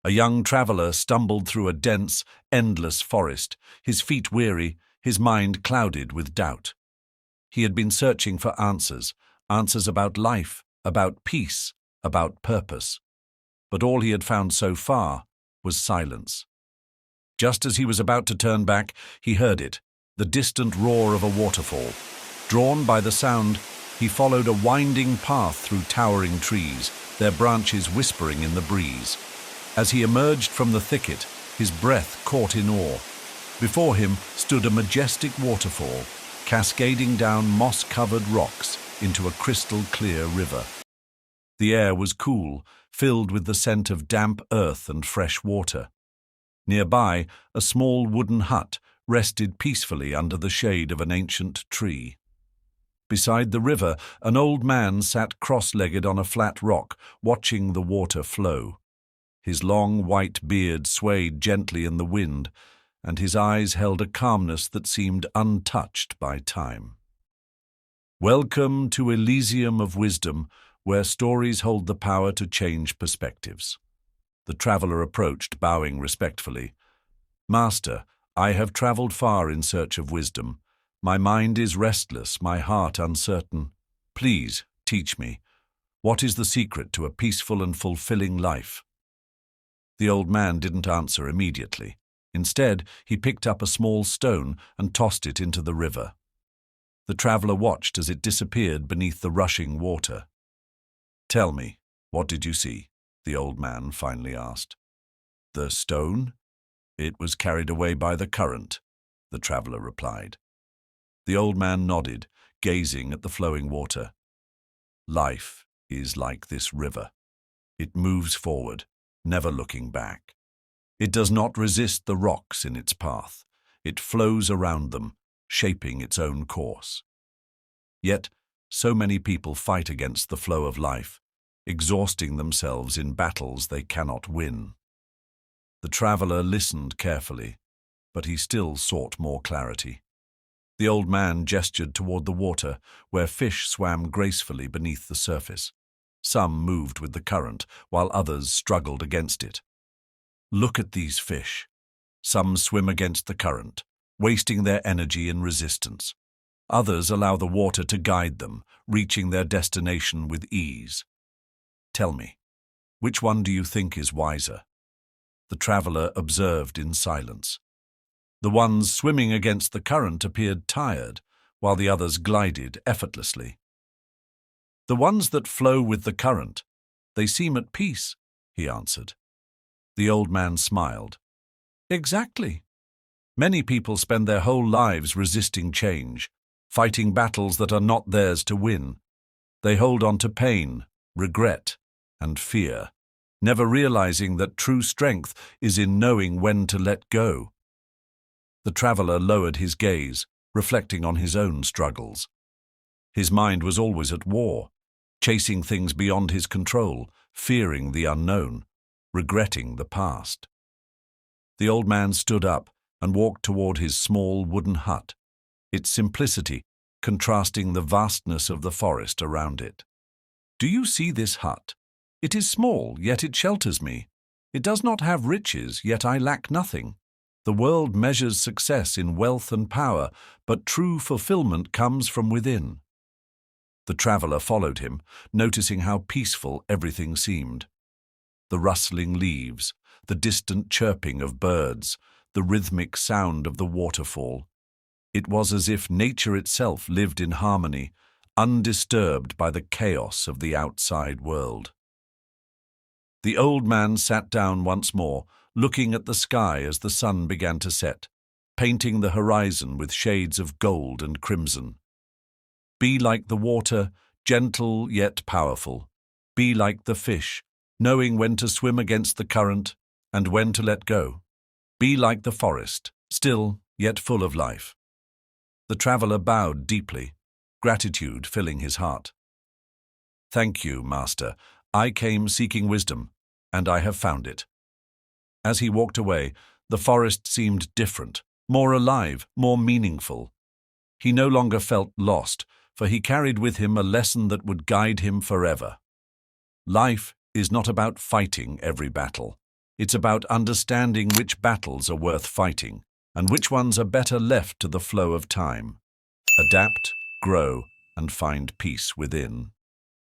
A young traveler stumbled through a dense, endless forest, his feet weary, his mind clouded with doubt. He had been searching for answers about life, about peace, about purpose. But all he had found so far was silence. Just as he was about to turn back, he heard it, the distant roar of a waterfall. Drawn by the sound, he followed a winding path through towering trees, their branches whispering in the breeze. As he emerged from the thicket, his breath caught in awe. Before him stood a majestic waterfall, cascading down moss-covered rocks into a crystal-clear river. The air was cool, filled with the scent of damp earth and fresh water. Nearby, a small wooden hut rested peacefully under the shade of an ancient tree. Beside the river, an old man sat cross-legged on a flat rock, watching the water flow. His long white beard swayed gently in the wind, and his eyes held a calmness that seemed untouched by time. Welcome to Elysium of Wisdom, where stories hold the power to change perspectives. The traveler approached, bowing respectfully. Master, I have traveled far in search of wisdom. My mind is restless, my heart uncertain. Please, teach me. What is the secret to a peaceful and fulfilling life? The old man didn't answer immediately. Instead, he picked up a small stone and tossed it into the river. The traveler watched as it disappeared beneath the rushing water. Tell me, what did you see? The old man finally asked. The stone? It was carried away by the current, the traveler replied. The old man nodded, gazing at the flowing water. Life is like this river. It moves forward, never looking back. It does not resist the rocks in its path. It flows around them, shaping its own course. Yet, so many people fight against the flow of life, exhausting themselves in battles they cannot win. The traveler listened carefully, but he still sought more clarity. The old man gestured toward the water, where fish swam gracefully beneath the surface. Some moved with the current, while others struggled against it. Look at these fish. Some swim against the current, wasting their energy in resistance. Others allow the water to guide them, reaching their destination with ease. Tell me, which one do you think is wiser? The traveler observed in silence. The ones swimming against the current appeared tired, while the others glided effortlessly. The ones that flow with the current, they seem at peace, he answered. The old man smiled. Exactly. Many people spend their whole lives resisting change, fighting battles that are not theirs to win. They hold on to pain, regret, and fear, never realizing that true strength is in knowing when to let go. The traveler lowered his gaze, reflecting on his own struggles. His mind was always at war, chasing things beyond his control, fearing the unknown, regretting the past. The old man stood up and walked toward his small wooden hut, its simplicity contrasting the vastness of the forest around it. Do you see this hut? It is small, yet it shelters me. It does not have riches, yet I lack nothing. The world measures success in wealth and power, but true fulfillment comes from within. The traveler followed him, noticing how peaceful everything seemed. The rustling leaves, the distant chirping of birds, the rhythmic sound of the waterfall. It was as if nature itself lived in harmony, undisturbed by the chaos of the outside world. The old man sat down once more, looking at the sky as the sun began to set, painting the horizon with shades of gold and crimson. Be like the water, gentle yet powerful. Be like the fish, knowing when to swim against the current and when to let go. Be like the forest, still yet full of life. The traveler bowed deeply, gratitude filling his heart. Thank you, Master. I came seeking wisdom, and I have found it. As he walked away, the forest seemed different, more alive, more meaningful. He no longer felt lost, for he carried with him a lesson that would guide him forever. Life is not about fighting every battle. It's about understanding which battles are worth fighting and which ones are better left to the flow of time. Adapt, grow, and find peace within.